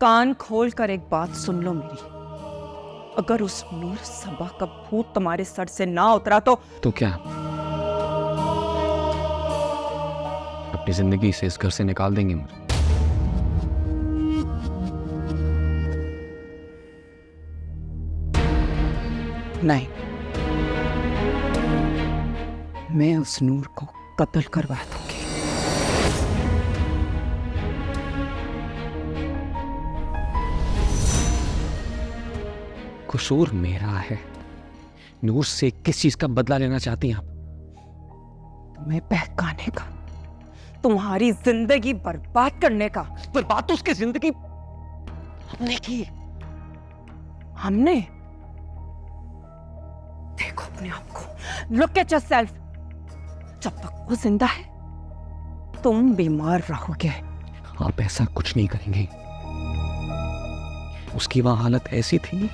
कान खोल कर एक बात सुन लो मेरी। अगर उस नूर सबा का भूत तुम्हारे सर से ना उतरा तो क्या अपनी जिंदगी से इस घर से निकाल देंगे मुझे? नहीं, मैं उस नूर को कत्ल करवा दूंगी। कसूर मेरा है। नूर से किस चीज का बदला लेना चाहती हैं आप? तुम्हें बहकाने का, तुम्हारी जिंदगी बर्बाद करने का। पर बात तो उसकी जिंदगी हमने की। हमने? देखो अपने आप को, लुक एट योरसेल्फ। जब तक वो जिंदा है तुम बीमार रहोगे। आप ऐसा कुछ नहीं करेंगे। उसकी वह हालत ऐसी थी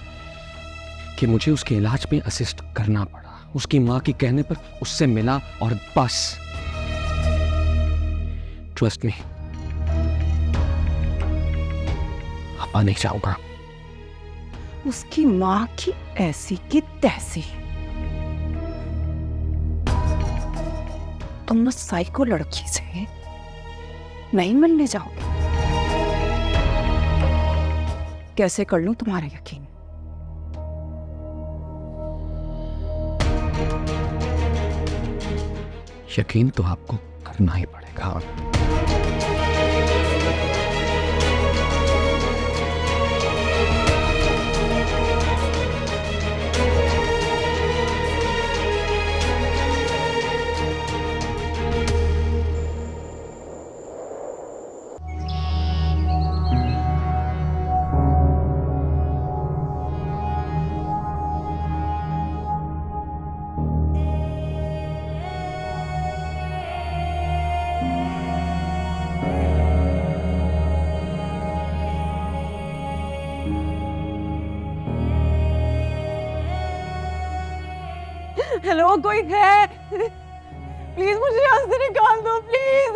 कि मुझे उसके इलाज में असिस्ट करना पड़ा। उसकी मां के कहने पर उससे मिला और बस। ट्रस्ट मी, अब नहीं चाहूंगा। उसकी मां की ऐसी की तैसी। तुम उस साइको लड़की से नहीं मिलने जाओगे। कैसे कर लूं तुम्हारा यकीन? यकीन तो आपको करना ही पड़ेगा। हेलो, कोई है? प्लीज मुझे यहाँ से निकाल दो, प्लीज।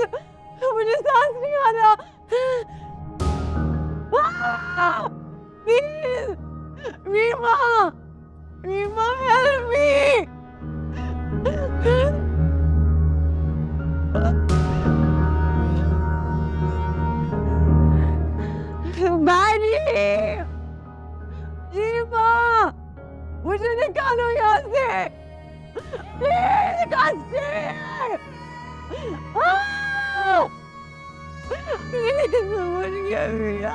मुझे सांस नहीं आ रहा। Please Reema, Reema help me. Mary, Reema, मुझे निकालो यहाँ से। प्लीज समझ गया भैया।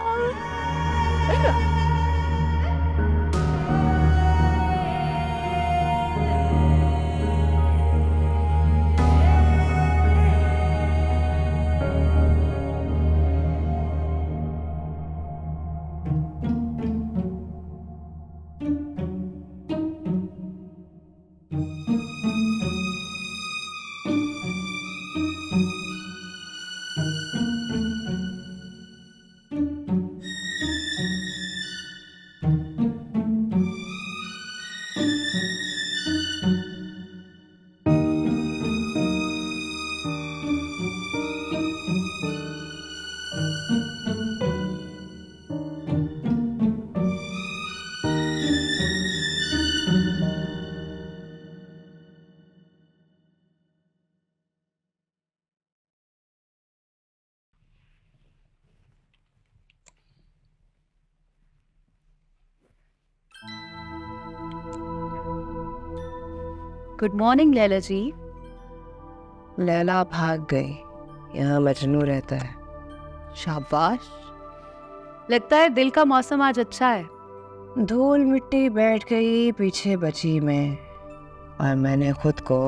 Good morning Laila ji. लैला भाग गई, यहाँ मजनू रहता है। शाबाश, लगता है दिल का मौसम आज अच्छा है। धूल मिट्टी बैठ गई पीछे बची में, और मैंने खुद को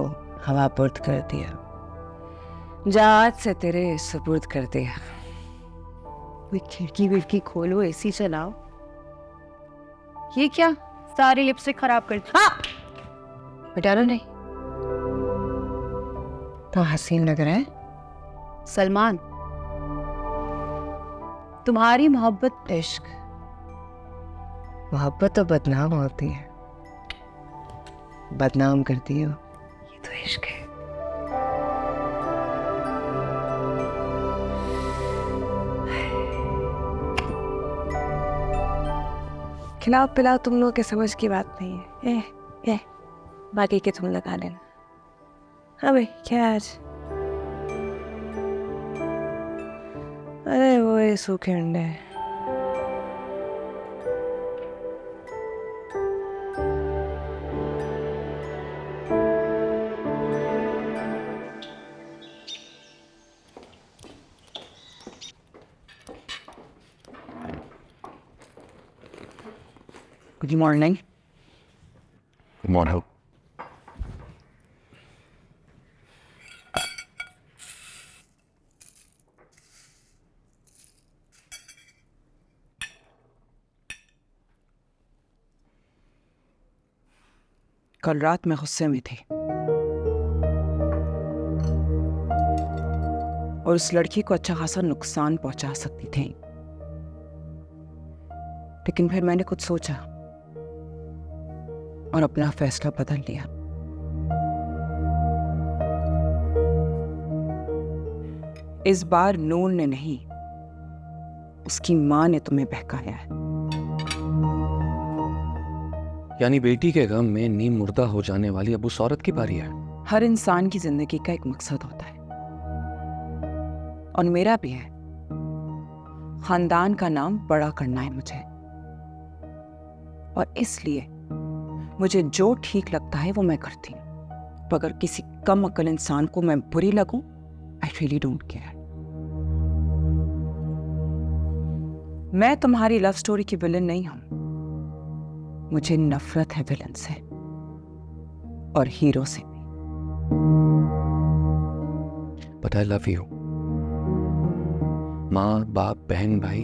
हवापुर्द कर दिया। जात से तेरे सुपुर्द कर दिया। कोई खिड़की विड़की खोलो, एसी चलाओ। ये क्या, सारी लिपस्टिक खराब कर दी। हाँ, बेटारो नहीं तो हसीन लग रहा है। सलमान, तुम्हारी मोहब्बत इश्क मोहब्बत तो बदनाम होती है, बदनाम करती हो, ये तो इश्क है। खिलाओ पिलाओ तुम लोग के समझ की बात नहीं है। ए बाकी के तुम लगा लेना। हाँ भाई क्या आज? अरे वो ये सूखे अंडे। Good morning. मॉर्निंग। कल रात मैं गुस्से में थी और उस लड़की को अच्छा खासा नुकसान पहुंचा सकती थी, लेकिन फिर मैंने कुछ सोचा और अपना फैसला बदल लिया। इस बार नूर ने नहीं, उसकी मां ने तुम्हें बहकाया है। यानी बेटी के गम में नींद मुर्दा हो जाने वाली अब उस औरत की बारी है। हर इंसान की जिंदगी का एक मकसद होता है और मेरा भी है। खानदान का नाम बड़ा करना है मुझे, और इसलिए मुझे जो ठीक लगता है वो मैं करती हूँ। अगर किसी कम अकल इंसान को मैं बुरी लगूं, आई रियली डोंट केयर। मैं तुम्हारी लव स्टोरी की विलन नहीं हूं। मुझे नफरत है विलन से और हीरो से भी। But I love you. माँ बाप बहन भाई,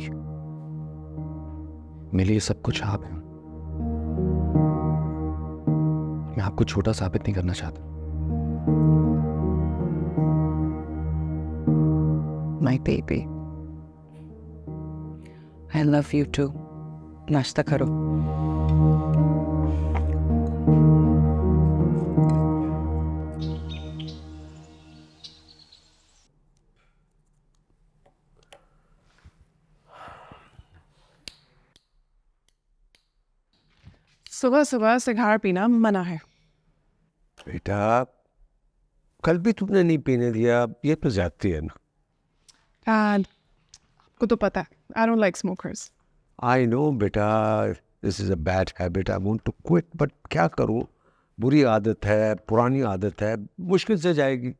मेरे लिए सब कुछ आप हैं। मैं आपको छोटा साबित नहीं करना चाहता। My baby, I love you too. नाश्ता करो। सुबह सुबह सिगार पीना मना है। बेटा कल भी तुमने नहीं पीने दिया, ये तो ज्यादती है ना। डैड, आपको तो पता है, I don't like smokers. I know बेटा, this is a bad habit, I want to quit, but क्या करूं, बुरी आदत है, पुरानी आदत है, मुश्किल से जाएगी।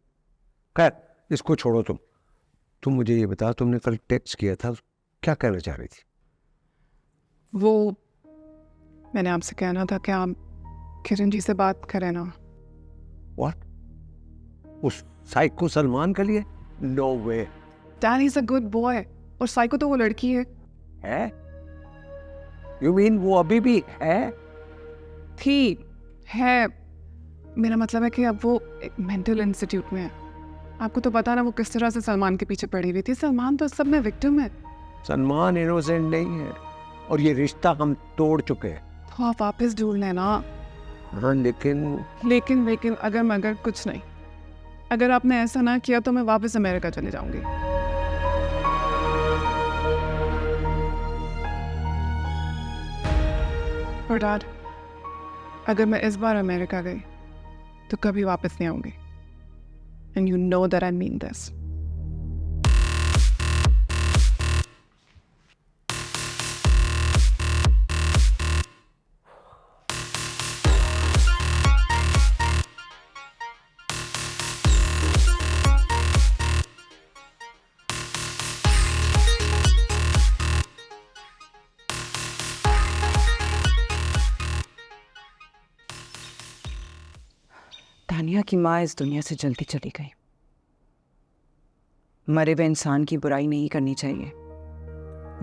खैर इसको छोड़ो। तुम मुझे ये बता, तुमने कल टेक्स्ट किया था, क्या कहना चाह रही थी? वो मैंने आपसे कहना था कि आप किरण जी से बात करें ना। व्हाट? उस साइको सलमान के लिए? No way. Dad is a good boy, और साइको तो वो लड़की है? यू मीन वो अभी भी है? है। मेरा मतलब है कि अब वो एक मेंटल इंस्टीट्यूट में है। आपको तो पता ना वो किस तरह से सलमान के पीछे पड़ी हुई थी। सलमान तो सब में विक्टिम है। सलमान इनोसेंट नहीं है, और ये रिश्ता हम तोड़ चुके हैं। तो आप वापस ढूंढ लेना। हाँ लेकिन अगर मगर कुछ नहीं। अगर आपने ऐसा ना किया तो मैं वापस अमेरिका चले जाऊंगी। और डैड, अगर मैं इस बार अमेरिका गई तो कभी वापस नहीं आऊंगी। And you know that I mean this. Tania की माँ इस दुनिया से जल्दी चली गई। मरे हुए इंसान की बुराई नहीं करनी चाहिए,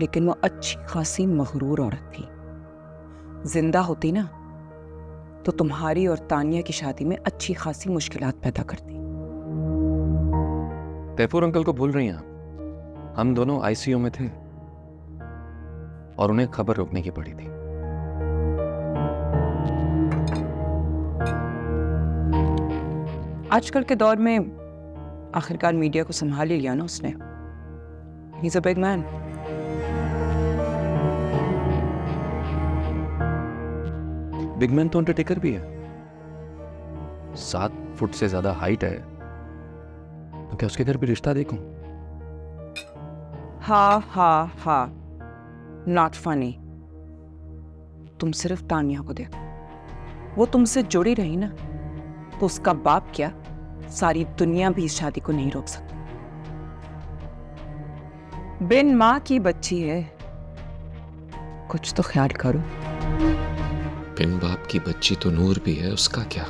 लेकिन वो अच्छी खासी मगरूर औरत थी। जिंदा होती ना तो तुम्हारी और तानिया की शादी में अच्छी खासी मुश्किलात पैदा करती। तैफूर अंकल को भूल रही हैं आप? हम दोनों आईसीयू में थे और उन्हें खबर रोकने की पड़ी थी। आजकल के दौर में आखिरकार मीडिया को संभाल ही लिया ना उसने। He is a big man. Big man तो अंडरटेकर भी है, 7 फुट से ज्यादा हाइट है, तो क्या उसके घर भी रिश्ता देखूं? हा नॉट फनी। तुम सिर्फ तानिया को देखो, वो तुमसे जुड़ी रही ना, तो उसका बाप क्या, सारी दुनिया भी इस शादी को नहीं रोक सकती। बिन माँ की बच्ची है, कुछ तो ख्याल करो। बिन बाप की बच्ची तो नूर भी है, उसका क्या?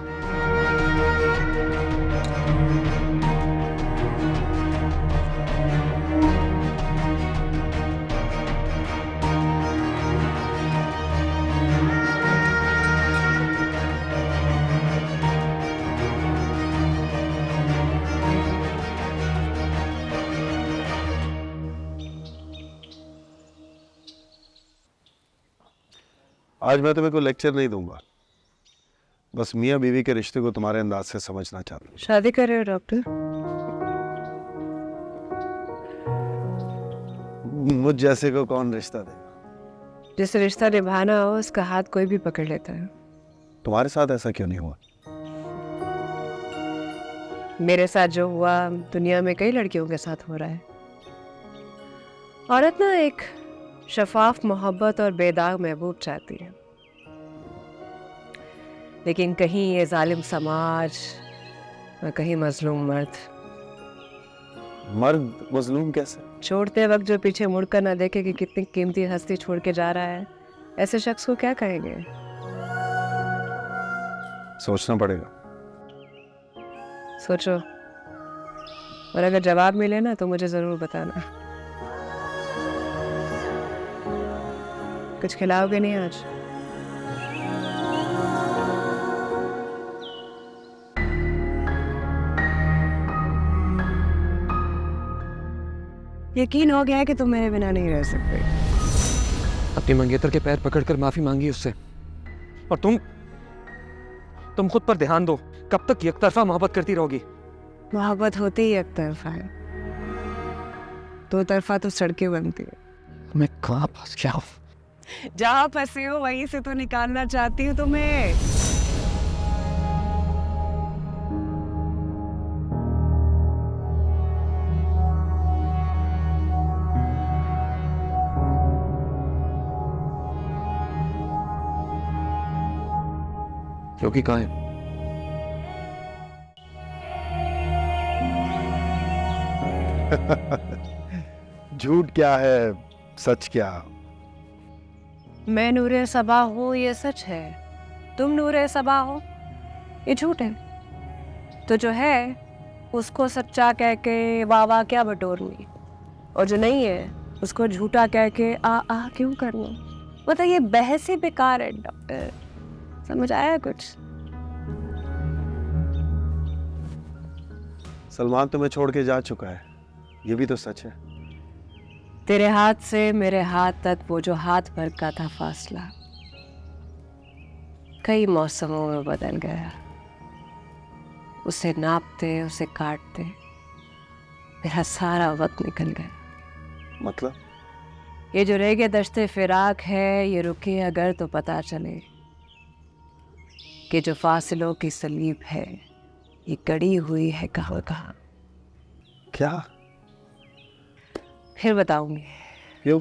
आज मैं तुम्हें कोई लेक्चर नहीं दूंगा, बस मियाँ बीवी के रिश्ते को तुम्हारे अंदाज से समझना चाहता हूँ। शादी कर रहे हो डॉक्टर? मुझ जैसे को कौन रिश्ता देगा? जिसे रिश्ता निभाना हो उसका हाथ कोई भी पकड़ लेता है। तुम्हारे साथ ऐसा क्यों नहीं हुआ? मेरे साथ जो हुआ दुनिया में कई लड़कियों के साथ हो रहा है। औरत ना एक शफाफ मोहब्बत और बेदाग महबूब चाहती है, लेकिन कहीं ये जालिम समाज और कहीं मजलूम मर्द। मर्द मजलूम कैसे? छोड़ते वक्त जो पीछे मुड़कर ना देखे कि कितनी कीमती हस्ती छोड़ के जा रहा है, ऐसे शख्स को क्या कहेंगे? सोचना पड़ेगा। सोचो, और अगर जवाब मिले ना तो मुझे जरूर बताना। कुछ खिलाओगे नहीं आज? यकीन हो गया है कि तुम मेरे बिना नहीं रह सकते। अपनी मंगेतर के पैर पकड़कर माफी मांगी उससे, और तुम खुद पर ध्यान दो। कब तक एकतरफा मोहब्बत करती रहोगी? मोहब्बत होती ही एक तरफा है, दो तरफा तो सड़कें बनती है। मैं कहाँ फंस गया हूँ? जहाँ फंसे हो वहीं से तो निकालना चाहती हूँ तुम्हें। क्योंकि कहाँ है? झूठ क्या है, सच क्या? मैं नूरे सबा हूँ, ये सच है। तुम नूरे सबा हो, ये झूठ है। तो जो है उसको सच्चा कह के वाह वाह क्या बटोरनी, और जो नहीं है उसको झूठा कह के आ क्यों करना? मतलब ये बहस ही बेकार है डॉक्टर, समझ आया कुछ? सलमान तुम्हें छोड़ के जा चुका है, ये भी तो सच है। तेरे हाथ से मेरे हाथ तक वो जो हाथ भर का था फासला, कई मौसमों में बदल गया। उसे नापते उसे काटते मेरा सारा वक्त निकल गया। मतलब? ये जो रह गए दश्ते फिराक है, ये रुके अगर तो पता चले कि जो फासिलों की सलीब है ये कड़ी हुई है कहाँ कहाँ। क्या? फिर बताऊंगी। क्यों?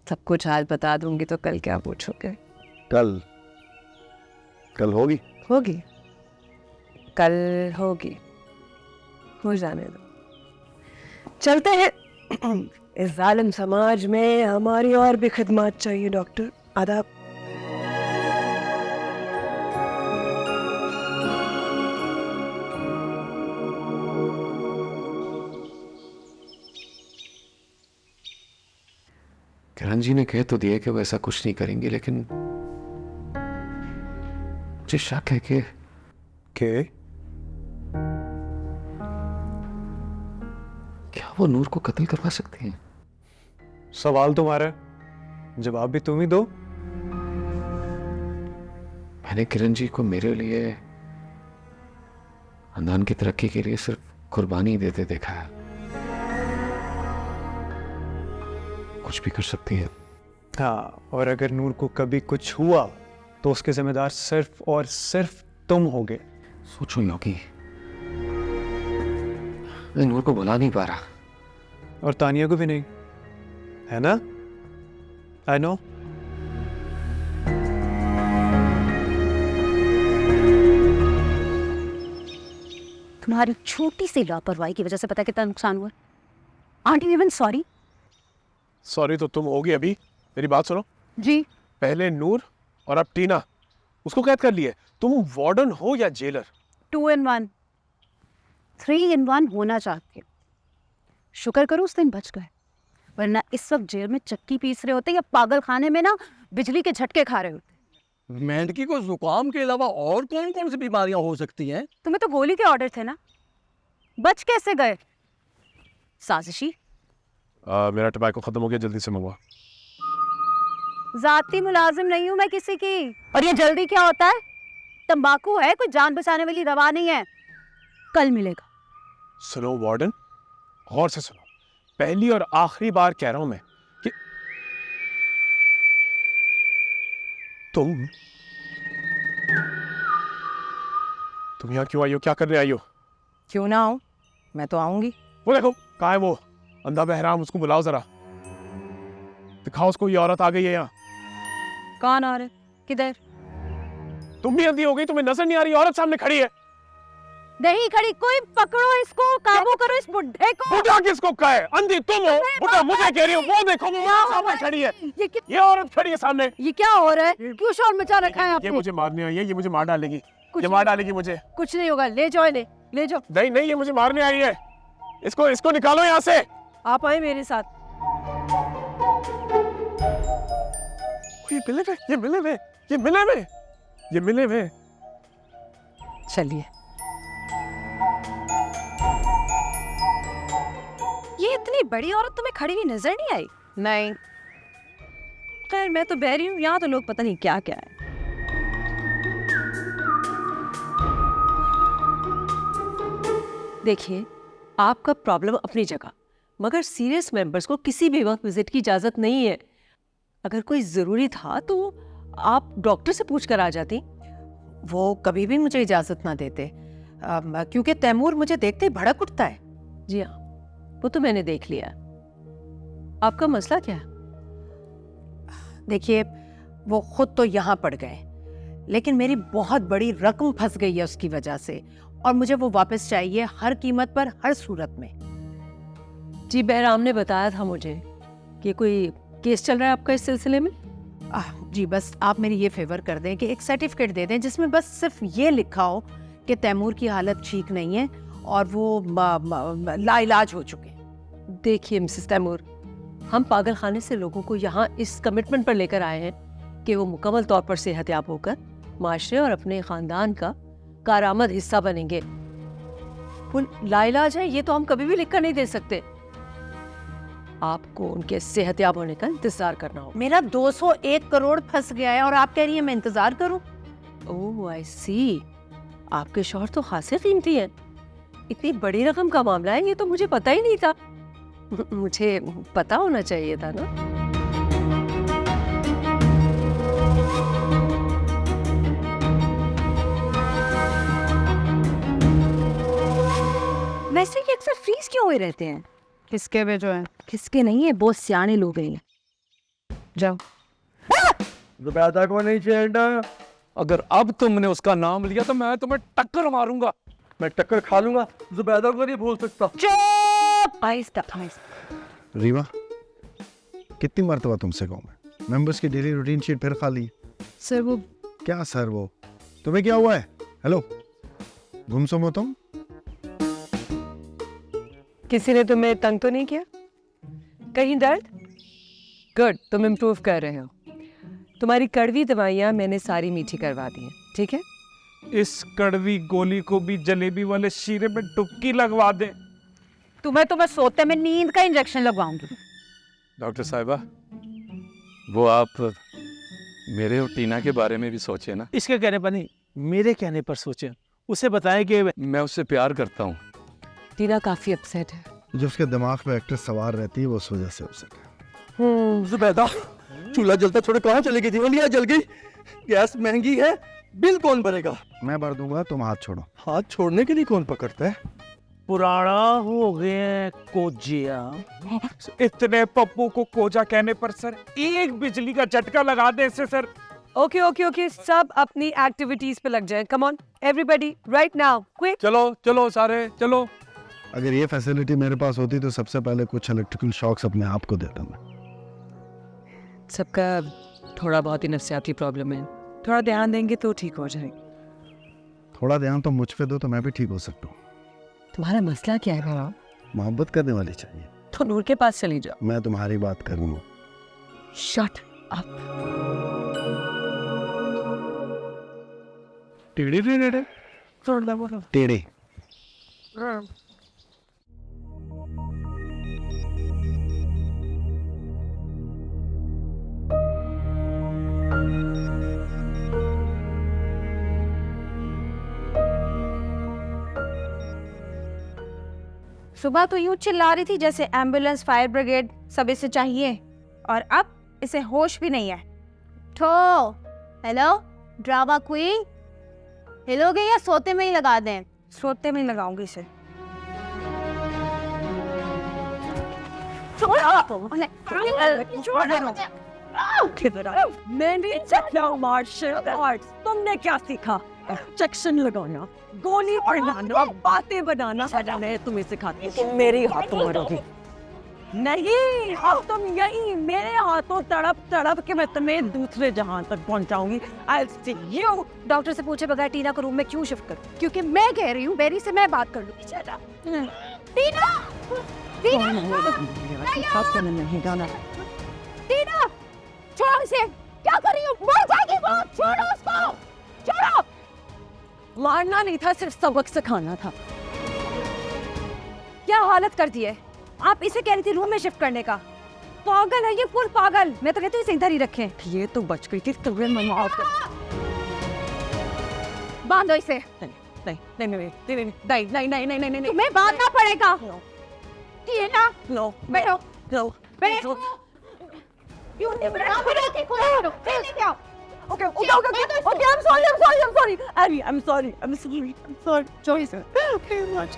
सब कुछ आज बता दूंगी तो कल क्या पूछोगे? कल होगी? होगी, कल होगी, हो जाने दो। चलते हैं। इस जालिम समाज में हमारी और भी खिदमत चाहिए डॉक्टर। आदाब। किरण जी ने कह तो दिया कि वो ऐसा कुछ नहीं करेंगे, लेकिन मुझे शक है कि क्या वो नूर को कत्ल करवा सकते हैं। सवाल तुम्हारा है, जवाब भी तुम ही दो। मैंने किरण जी को मेरे लिए, खानदान की तरक्की के लिए सिर्फ कुर्बानी देते देखा है। कुछ भी कर सकती है। हाँ, और अगर नूर को कभी कुछ हुआ तो उसके जिम्मेदार सिर्फ और सिर्फ तुम होगे। सोचो योगी, मैं नूर को बुला नहीं पा रहा। और तानिया को भी नहीं, है ना? I know. तुम्हारी छोटी सी लापरवाही की वजह से पता है कितना नुकसान हुआ? Aunt you even sorry? Sorry तो तुम होगी अभी। मेरी बात सुनो, जी पहले नूर और अब टीना, उसको कैद कर लिए। तुम वार्डन हो या जेलर? 2 in 1, 3 in 1 होना चाहती हूँ। शुक्र करो उस दिन बच गए, वरना इस वक्त जेल में चक्की पीस रहे होते या पागल खाने में ना बिजली के झटके खा रहे होते। मेंढकी को जुकाम के अलावा और कौन कौन सी बीमारियां हो सकती हैं? तुम्हें तो गोली के ऑर्डर थे ना, बच कैसे गए? साजिशी। मेरा टबैको खत्म हो गया, जल्दी से मंगवा। जाती मुलाजिम नहीं हूं मैं किसी की। और ये जल्दी क्या होता है? तंबाकू है, कोई जान बचाने वाली दवा नहीं है। कल मिलेगा। सुनो वार्डन, गौर से सुनो, पहली और आखिरी बार कह रहा हूं मैं कि तुम यहाँ क्यों आई हो? क्या करने आई हो? क्यों ना आऊं, मैं तो आऊंगी। वो देखो, कहाँ है वो अंधा बहराम? उसको बुलाओ जरा, दिखाओ उसको ये औरत आ गई है यहाँ। कौन और है? किधर? तुम भी अंधी हो गई? तुम्हें नजर नहीं आ रही? औरत सामने खड़ी है। नहीं खड़ी, कोई पकड़ो इसको, काबू करो इस बुढ़े को। बुढ़ा किसको कहा है? अंधी तुम हो, बुढ़ा मुझे कह रही हो। वो देखो, वो सामने खड़ी है, ये औरत खड़ी है सामने। ये क्या हो रहा है? क्यों शोर मचा रखा है ये आपने? मुझे मारने आई है, ये मुझे मार डालेगी, ये मार डालेगी मुझे। कुछ नहीं होगा, ले जाओ इन्हें, ले जाओ। नहीं नहीं, ये मुझे मारने आई है। इसको निकालो यहाँ से। आप आए मेरे साथ। ये मिले हुए, ये मिले हुए, ये मिले हुए, ये मिले हुए। चलिए। ये इतनी बड़ी औरत तुम्हें खड़ी हुई नजर नहीं आई? नहीं, खैर मैं तो बहरी हूँ, यहाँ तो लोग पता नहीं क्या क्या है। देखिए, आपका प्रॉब्लम अपनी जगह, मगर सीरियस मेंबर्स को किसी भी वक्त विजिट की इजाज़त नहीं है। अगर कोई ज़रूरी था तो आप डॉक्टर से पूछ कर आ जाती। वो कभी भी मुझे इजाजत ना देते, क्योंकि तैमूर मुझे देखते ही भड़क उठता है। जी हाँ, वो तो मैंने देख लिया। आपका मसला क्या है? देखिए, वो खुद तो यहाँ पड़ गए, लेकिन मेरी बहुत बड़ी रकम फंस गई है उसकी वजह से, और मुझे वो वापस चाहिए हर कीमत पर, हर सूरत में। जी, बहराम ने बताया था मुझे कि कोई केस चल रहा है आपका इस सिलसिले में। जी, बस आप मेरी ये फेवर कर दें कि एक सर्टिफिकेट दे दें जिसमें बस सिर्फ ये लिखा हो कि तैमूर की हालत ठीक नहीं है और वो लाइलाज हो चुके हैं। देखिए मिसेस तैमूर, हम पागल खाने से लोगों को यहाँ इस कमिटमेंट पर लेकर आए हैं कि वो मुकम्मल तौर पर सेहतयाब होकर माशरे और अपने ख़ानदान का कारआमद हिस्सा बनेंगे। वो लाइलाज है, ये तो हम कभी भी लिख कर नहीं दे सकते। आपको उनके सेहतयाब होने का इंतजार करना होगा। मेरा 201 करोड़ फंस गया है और आप कह रही हैं मैं इंतजार करूं? ओह आई सी, आपके शौहर तो खासे कीमती हैं। इतनी बड़ी रकम का मामला है, ये तो मुझे पता ही नहीं था। मुझे पता होना चाहिए था ना। वैसे ये अक्सर फ्रीज क्यों हुए रहते हैं? किसके वे जो है? किसके नहीं है, बहुत सियाने लोग हैं। जाओ। जुबैदा को नहीं छेड़ना। अगर अब तुमने उसका नाम लिया तो मैं तुम्हें टक्कर मारूंगा। मैं टक्कर खा लूंगा, जुबैदा को नहीं भूल सकता। चुप! आहिस्ता आहिस्ता। रीवा, कितनी मरतबा तुमसे कहूँ मैं, मेंबर्स की डेली रूटीन शीट फिर खा ली। सर वो क्या सर वो? तुम्हें क्या हुआ है? हेलो, गुमसुम हो तुम? किसी ने तुम्हें तंग तो नहीं किया? कहीं दर्द? गुड, तुम इम्प्रूव कर रहे हो। तुम्हारी कड़वी दवाइयाँ मैंने सारी मीठी करवा दी हैं, ठीक है? इस कड़वी गोली को भी जलेबी वाले शीरे में डुबकी लगवा दे। तुम्हें तो मैं सोते में नींद का इंजेक्शन लगवाऊंगी। डॉक्टर साहिबा, वो आप मेरे और टीना के बारे में भी सोचे ना। इसके कहने पर नहीं, मेरे कहने पर सोचे। उसे बताएं कि मैं उससे प्यार करता हूँ। टीना काफी अपसेट है। जो उसके दिमाग पे एक्ट्रेस सवार रहती है वो उस वजह से अपसेट है। जुबैदा, चूल्हा जलता छोड़े कहाँ चली गई? दिवालिया जल गई, गैस महंगी है, बिल कौन भरेगा? मैं भर दूंगा, तुम हाथ छोड़ो। हाथ छोड़ने के लिए कौन पकड़ता है? पुराना हो गया कोजिया। इतने पप्पू को कोजा कहने पर सर एक बिजली का झटका लगा दे इससे सर। ओके ओके ओके, सब अपनी एक्टिविटीज पे लग जाए। Come on everybody right now, quick. चलो चलो सारे चलो। अगर ये फैसिलिटी मेरे पास होती तो सबसे पहले कुछ इलेक्ट्रिकल शॉक्स अपने आप को देता मैं। सबका थोड़ा बहुत ही नफसियाती प्रॉब्लम है, थोड़ा ध्यान देंगे तो ठीक हो जाएगी। थोड़ा ध्यान तो मुझ पे दो तो मैं भी ठीक हो सकता हूँ। तुम्हारा मसला क्या है भैया? मोहब्बत करने वाली चाहिए। तो नूर के पास चली जाओ। मैं तुम्हारी बात करूँगा। Shut up. टेढ़े टेढ़े छोड़ दे बोलो। टेढ़े। सुबह तो यूं चिल्ला रही थी जैसे एम्बुलेंस, फायर ब्रिगेड सब इसे चाहिए, और अब इसे होश भी नहीं है। ठो हेलो ड्रामा क्वीन, हिलोगे या सोते में ही लगा दें? सोते में ही लगाऊंगी इसे। मैंने मार्शल आर्ट्स, तुमने क्या सीखा? इंजेक्शन लगाना, गोली बनाना, बातें बनाना मैं तुम्हें सिखाती हूँ। तुम मेरे हाथों मरोगी। नहीं, अब तुम यही मेरे हाथों तड़प तड़प के मैं तुम्हें दूसरे जहां तक पहुंचाऊंगी। I'll see you। डॉक्टर से पूछे बगैर टीना को रूम में क्यों शिफ्ट करूं? क्योंकि मैं कह रही हूँ बेरी से मैं बात कर लूँ। टीना टीना टीना छोड़ो इसे, क्या कर रही हो? मर जाएगी वो, छोड़ो उसको, छोड़ो। मारना नहीं था, सिर्फ सबक सिखाना था। क्या हालत कर दी है? आप इसे कह रही थी रूम में शिफ्ट करने का? पागल है ये, फुल पागल। मैं तो कहती हूँ इसे इधर ही रखें। ये तो बच गई थी, तुम्हें मना बांधो इसे। नहीं नहीं नहीं नहीं नहीं नहीं नहीं नहीं नहीं, तुम्हें बांधना पड़ेगा। टीना नो बैठो नो बैठो। क्यों नहीं बैठो? जल्दी आओ। Okay, I'm sorry. I'm sorry. Sorry, sir. Okay, much.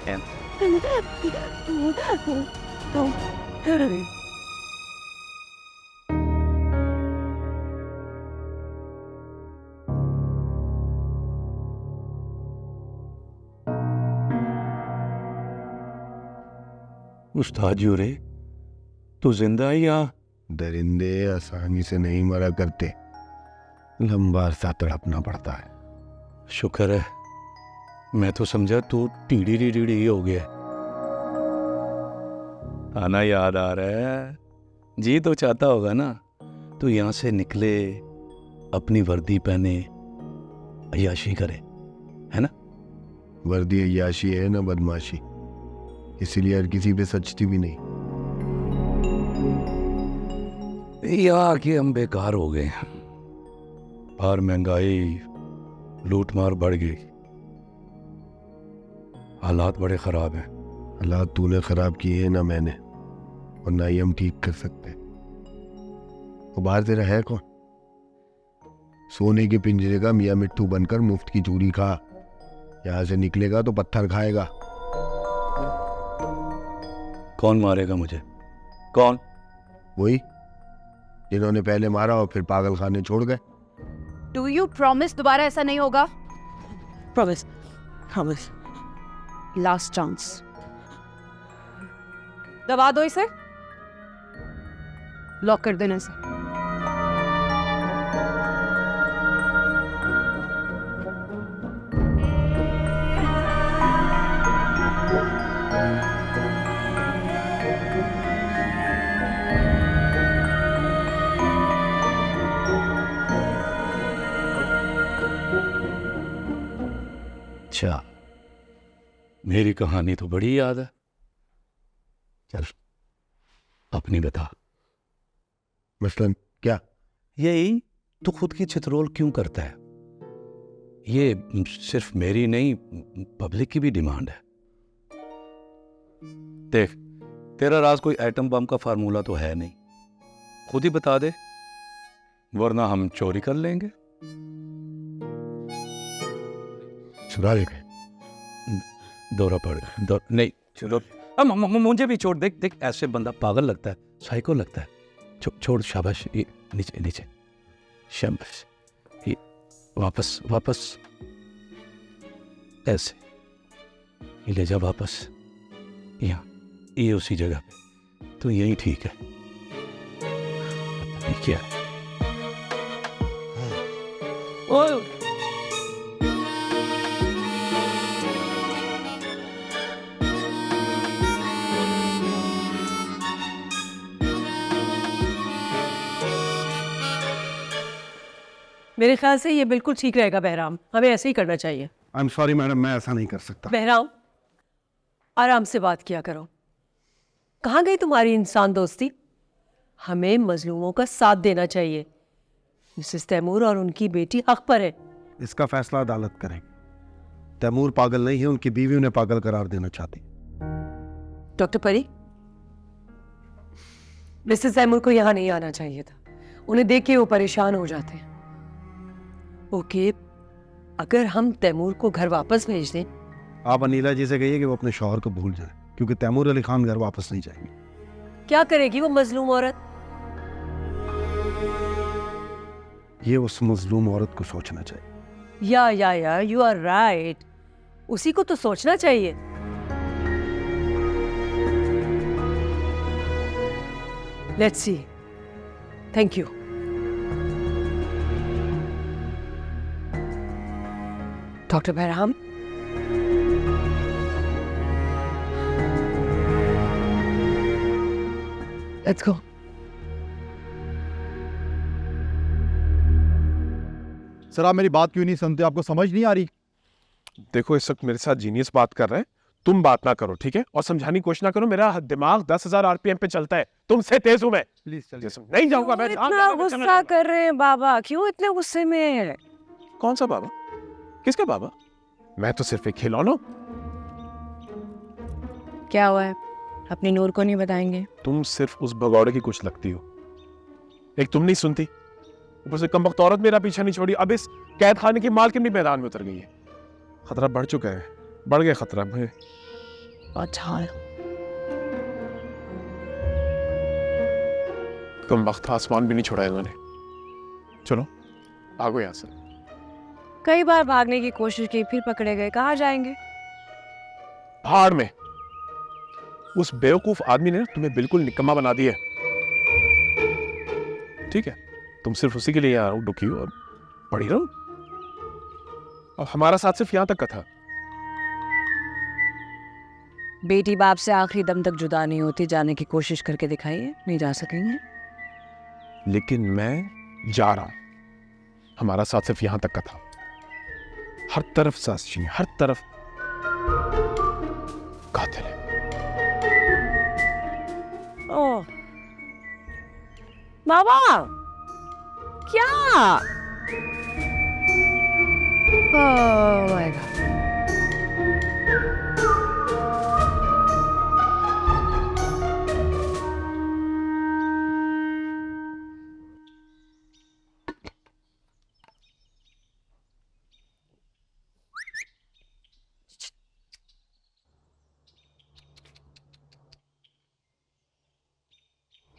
उस्ताद रे, तू जिंदा है या? दरिंदे आसानी से नहीं मरा करते, लंबा अरसा तड़पना पड़ता है। शुक्र है, मैं तो समझा तू टीढ़ी टीढ़ी हो गया। आना याद आ रहा है? जी तो चाहता होगा ना तो यहाँ से निकले, अपनी वर्दी पहने, अय्याशी करे, है ना? वर्दी अय्याशी है ना बदमाशी, इसीलिए हर किसी पे सचती भी नहीं। यहाँ आके हम बेकार हो गए, बाहर महंगाई, लूट मार बढ़ गई, हालात बड़े खराब हैं। हालात तूने खराब किए हैं ना मैंने, और ना ही हम ठीक कर सकते। वो बाहर तेरा है कौन? सोने के पिंजरे का मियाँ मिट्टू बनकर मुफ्त की चूरी खा, यहाँ से निकलेगा तो पत्थर खाएगा। कौन मारेगा मुझे? कौन? वही जिन्होंने पहले मारा और फिर पागल खाने छोड़ गए। डू यू प्रॉमिस दोबारा ऐसा नहीं होगा? Promise. Last chance. दबा दो इसे। लॉक कर देना इसे। अच्छा, मेरी कहानी तो बड़ी याद है। चल अपनी बता। मसलन क्या? यही तो खुद की चित्रोल क्यों करता है? ये सिर्फ मेरी नहीं, पब्लिक की भी डिमांड है। देख, तेरा राज कोई एटम बम का फार्मूला तो है नहीं, खुद ही बता दे वरना हम चोरी कर लेंगे। चुरा ले गए। दौरा पड़ गया। नहीं चलो, अब मुझे भी छोड़। देख देख, ऐसे बंदा पागल लगता है, साइको लगता है। छोड़, शाबाश। ये नीचे नीचे, शाबाश। ये वापस वापस, ऐसे ये ले जा वापस। यहाँ, ये उसी जगह पे, तो यही ठीक है। पता नहीं क्या है। ओए मेरे ख्याल से ये बिल्कुल ठीक रहेगा बहराम, हमें ऐसे ही करना चाहिए। आई एम सॉरी मैडम, मैं ऐसा नहीं कर सकता। बहराम, आराम से बात किया करो। कहाँ गई तुम्हारी इंसान दोस्ती? हमें मजलूमों का साथ देना चाहिए। मिसेस तैमूर और उनकी बेटी हक पर है। इसका फैसला अदालत करेंगे। तैमूर पागल नहीं है, उनकी बीवी उन्हें पागल करार देना चाहती। डॉक्टर परी, मिसेस तैमूर को यहाँ नहीं आना चाहिए था। उन्हें देख के वो परेशान हो जाते हैं। ओके, अगर हम तैमूर को घर वापस भेज दें। आप अनीला जी से कहिए कि वो अपने शौहर को भूल जाए, क्योंकि तैमूर अली खान घर वापस नहीं जाएंगे। क्या करेगी वो मजलूम औरत? ये उस मजलूम औरत को सोचना चाहिए। या यू आर राइट, उसी को तो सोचना चाहिए। Let's see. Thank you. Doctor Bahram, let's go. Sir आप मेरी बात क्यों नहीं सुनते? आपको समझ नहीं आ रही? देखो, इस वक्त मेरे साथ जीनियस बात कर रहे हैं, तुम बात ना करो, ठीक है? और समझाने की कोशिश ना करो। मेरा दिमाग 10,000 RPM पे चलता है, तुमसे तेज हूं मैं। प्लीज चलिए। नहीं जाऊंगा मैं। इतना गुस्सा कर रहे हैं बाबा, क्यों इतने गुस्से में है? कौन सा बाबा? किसका बाबा? मैं तो सिर्फ एक खिलौना। क्या हुआ है? अपनी नूर को नहीं बताएंगे? तुम सिर्फ उस भगौड़े की कुछ लगती हो। एक तुम नहीं सुनती, ऊपर से कमबख्त औरत मेरा पीछा नहीं छोड़ी। अब इस कैद खाने की मालकिन भी मैदान में उतर गई है। खतरा बढ़ चुका है, बढ़ गया खतरा में। अच्छा, कमबख्त आसमान भी नहीं छोड़ा इन्होंने। चलो भागो यहाँ से। कई बार भागने की कोशिश की, फिर पकड़े गए। कहाँ जाएंगे? भाड़ में। उस बेवकूफ आदमी ने तुम्हें बिल्कुल निकम्मा बना दिया। ठीक है, तुम सिर्फ उसी के लिए यहाँ दुखी हो और पढ़ी रहो। और हमारा साथ सिर्फ यहां तक का था। बेटी बाप से आखिरी दम तक जुदा नहीं होती। जाने की कोशिश करके दिखाइए। नहीं जा सकेंगे? लेकिन मैं जा रहा हूं। हमारा साथ सिर्फ यहां तक का था। हर तरफ साजिशें, हर तरफ कातिल है। ओह बाबा, क्या? Oh my God.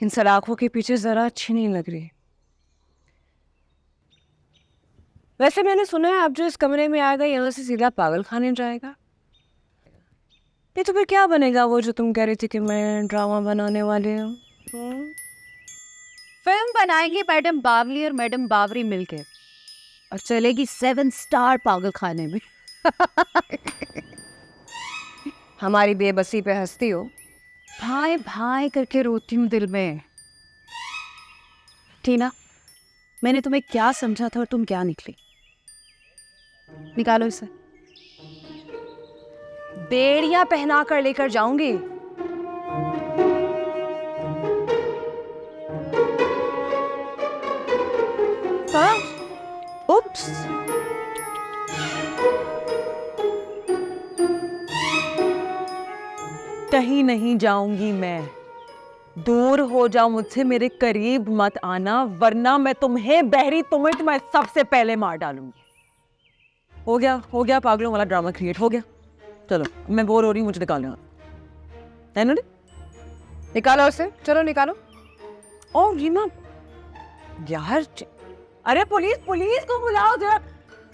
इन सलाखों के पीछे जरा अच्छी नहीं लग रही। वैसे मैंने सुना है अब जो इस कमरे में आएगा यहाँ से सीधा पागल खाने जाएगा। नहीं तो फिर क्या बनेगा वो जो तुम कह रही थी कि मैं ड्रामा बनाने वाली हूँ? फिल्म बनाएंगे मैडम बावली और मैडम बावरी मिलके, और चलेगी 7 स्टार पागल खाने में। हमारी बेबसी पे हंसती हो? भाई भाई करके रोती हूँ दिल में। टीना, मैंने तुम्हें क्या समझा था और तुम क्या निकली? निकालो इसे। बेड़ियां पहना कर लेकर जाऊंगी। हाँ? उप्स। कहीं नहीं जाऊंगी मैं। दूर हो जाओ मुझसे, मेरे करीब मत आना, वरना मैं तुम्हें बहरी तुम्हें मैं सबसे पहले मार डालूंगी। हो गया पागलों वाला ड्रामा क्रिएट हो गया। चलो मैं बोर हो रही हूँ, मुझे निकालना है ना। निकालो उसे, चलो निकालो। ओ रीमा यार, अरे पुलिस को बुलाओ जरा।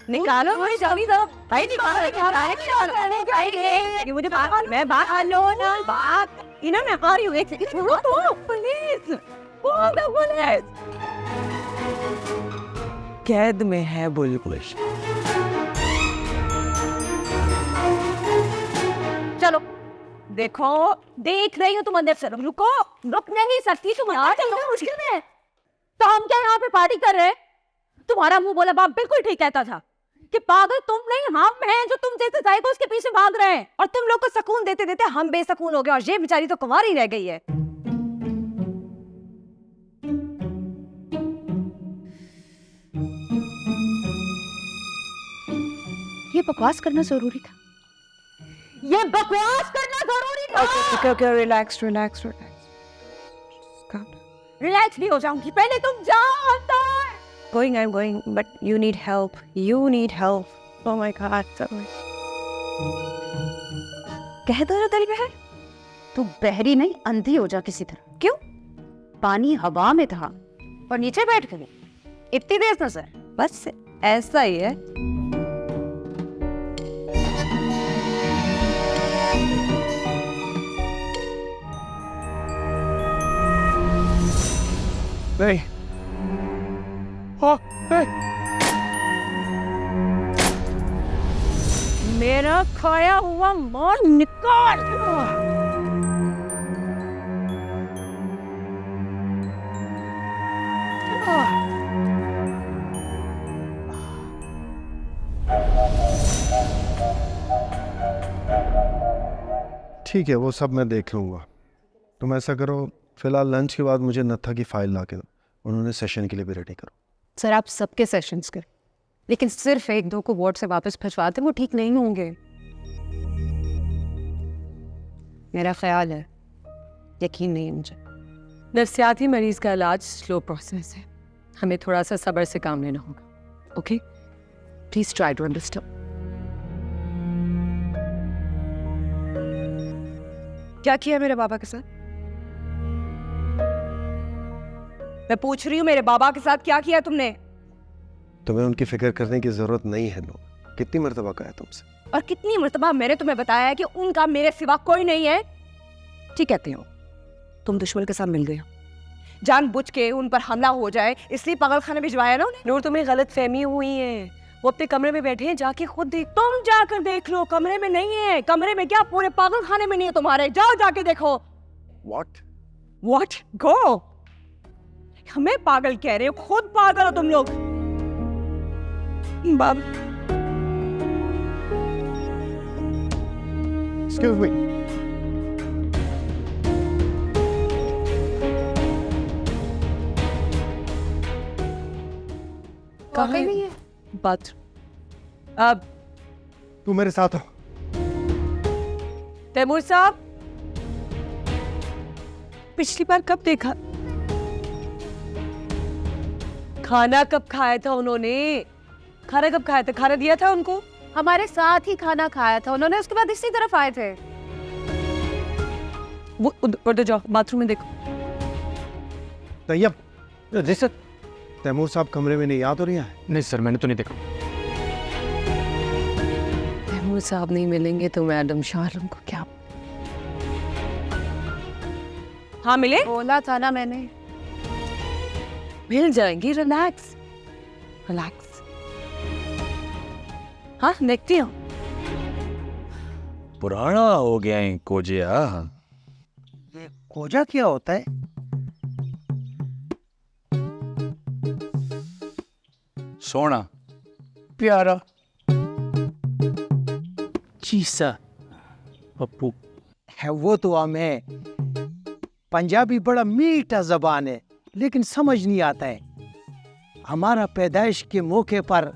निकालो भाई जानी साहब, भाई निकालो मुझे बात, मैं बात लो ना बात इन्हें, मैं आ रही हूँ, एक सेकंड छोड़ो तो। पुलिस कैद में है बुलबुल। चलो देखो, देख रही हो तुम अंदर से, रुक नहीं सकती तुम यार, मुश्किल में। तो हम क्या यहाँ पे पार्टी कर रहे हैं? तुम्हारा मुंह बोला बाप बिल्कुल ठीक कहता था कि पागल तुम नहीं हम हैं जो तुम जैसे साइको उसके पीछे भाग रहे हैं, और तुम लोग को सुकून देते देते हम बेसुकून हो गए, और ये बेचारी तो कुंवारी रह गई है। ये बकवास करना जरूरी था, ये बकवास करना जरूरी था। Okay, relax. रिलैक्स नहीं हो जाऊंगी, पहले तुम जाओ अंदर। I'm going, but you need help. Oh my God, sorry. कह दो जो दिल में है। तू बहरी नहीं अंधी हो जा किसी तरह। क्यों? पानी हवा में था और नीचे बैठ गई, इतनी देर नजर। बस ऐसा ही है। नहीं, हाँ, मेरा खाया हुआ माल निकाल। ठीक है, वो सब मैं देख लूँगा। तुम ऐसा करो, फिलहाल लंच के बाद मुझे नत्था की फाइल ला के दो, उन्होंने सेशन के लिए भी रेडी करो। सर आप सबके सेशंस करें, लेकिन सिर्फ एक दो को वार्ड से वापस भिजवाते, वो ठीक नहीं होंगे। मेरा ख्याल है, यकीन नहीं है मुझे। नफ्सियाती मरीज का इलाज स्लो प्रोसेस है, हमें थोड़ा सा सब्र से काम लेना होगा। Okay, please try to understand. क्या किया मेरे बाबा के साथ? मैं पूछ रही हूँ, मेरे बाबा के साथ क्या किया तुमने? तुम्हें उनकी फिक्र करने की जरूरत नहीं है। नो, कितनी मर्तबा कहा है तुमसे? और कितनी मर्तबा मैंने तुम्हें बताया है कि उनका मेरे सिवा कोई नहीं है। ठीक कहते हो, तुम दुश्मन के साथ मिल गए हो, जानबूझ के उन पर हमला हो जाए इसलिए पागल खाने भिजवाया ना उन्हें। नूर, तुम्हें गलत फहमी हुई है, वो अपने कमरे में बैठे हैं, जाके खुद देख। तुम जाकर देख लो, कमरे में नहीं है। कमरे में क्या, पूरे पागल खाने में नहीं है तुम्हारे, जाओ जाके देखो। What? Go! हमें पागल कह रहे हो, खुद पागल हो तुम लोग। बाबा, Excuse me. कहाँ है बात? अब तू मेरे साथ हो। तैमूर साहब, पिछली बार कब देखा? खाना कब खाया था उन्होंने? खाना कब खाया था? खाना दिया था उनको? हमारे साथ ही खाना खाया था उन्होंने, उसके बाद इसी तरफ आए थे। वो उधर जाओ, बाथरूम में देखो। तैयब, जी सर। तैमूर साहब कमरे में नहीं, याद हो रही है? नहीं सर, मैंने तो नहीं देखा। तैमूर साहब नहीं मिलेंगे तो मैडम शाहरुख को क्या? हाँ मिले? बोला था ना मैंने। मिल जाएंगी, रिलैक्स। हाँ देखती हूँ। पुराना हो गया है कोजिया। ये कोजा क्या होता है? सोना, प्यारा, चीसा पप्पू। है वो तो हमें। पंजाबी बड़ा मीठा जबान है, लेकिन समझ नहीं आता है। हमारा पैदाइश के मौके पर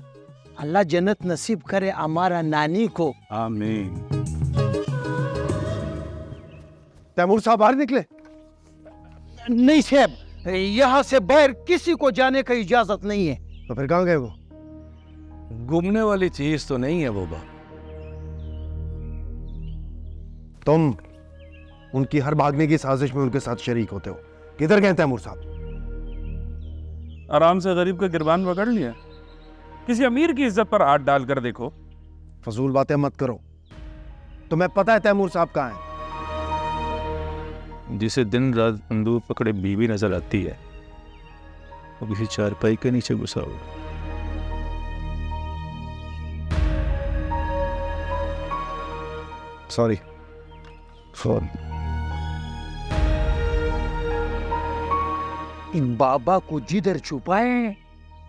अल्लाह जन्नत नसीब करे हमारा नानी को। आमीन। तैमूर साहब बाहर निकले। नहीं साहब, यहाँ से बाहर किसी को जाने का इजाजत नहीं है। तो फिर कहाँ गए वो? घूमने वाली चीज तो नहीं है वो बाप। तुम उनकी हर भागने की साजिश में उनके साथ शरीक होते हो। किधर गए तैमूर साहब? आराम से गरीब का गिरबान पकड़ लिया। किसी अमीर की इज्जत पर हाथ डालकर देखो। फजूल बातें मत करो। तुम्हें पता है तैमूर साहब कहाँ हैं? जिसे दिन रात बंदूक पकड़े बीवी नजर आती है वो किसी चारपाई के नीचे घुसा हुआ। सॉरी। फोन इन बाबा को जिधर छुपाए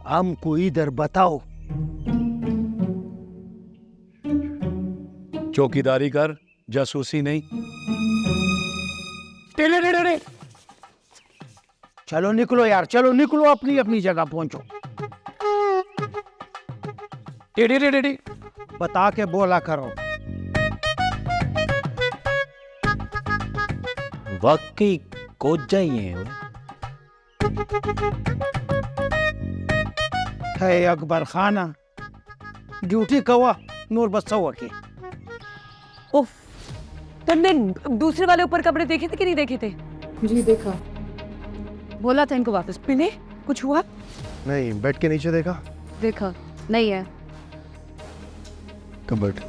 हमको इधर बताओ। चौकीदारी कर, जासूसी नहीं। चलो निकलो यार, चलो निकलो, अपनी अपनी जगह पहुंचो। बता के बोला करो। वाकई कोजा ही है वो। है अकबर खाना ड्यूटी कवा नूर बसवा के। उफ, तुमने दूसरे वाले ऊपर कपड़े देखे थे कि नहीं देखे थे? जी देखा। बोला था इनको वापस मिले। कुछ हुआ? नहीं, बेड के नीचे देखा। देखा नहीं है। कबर्ड।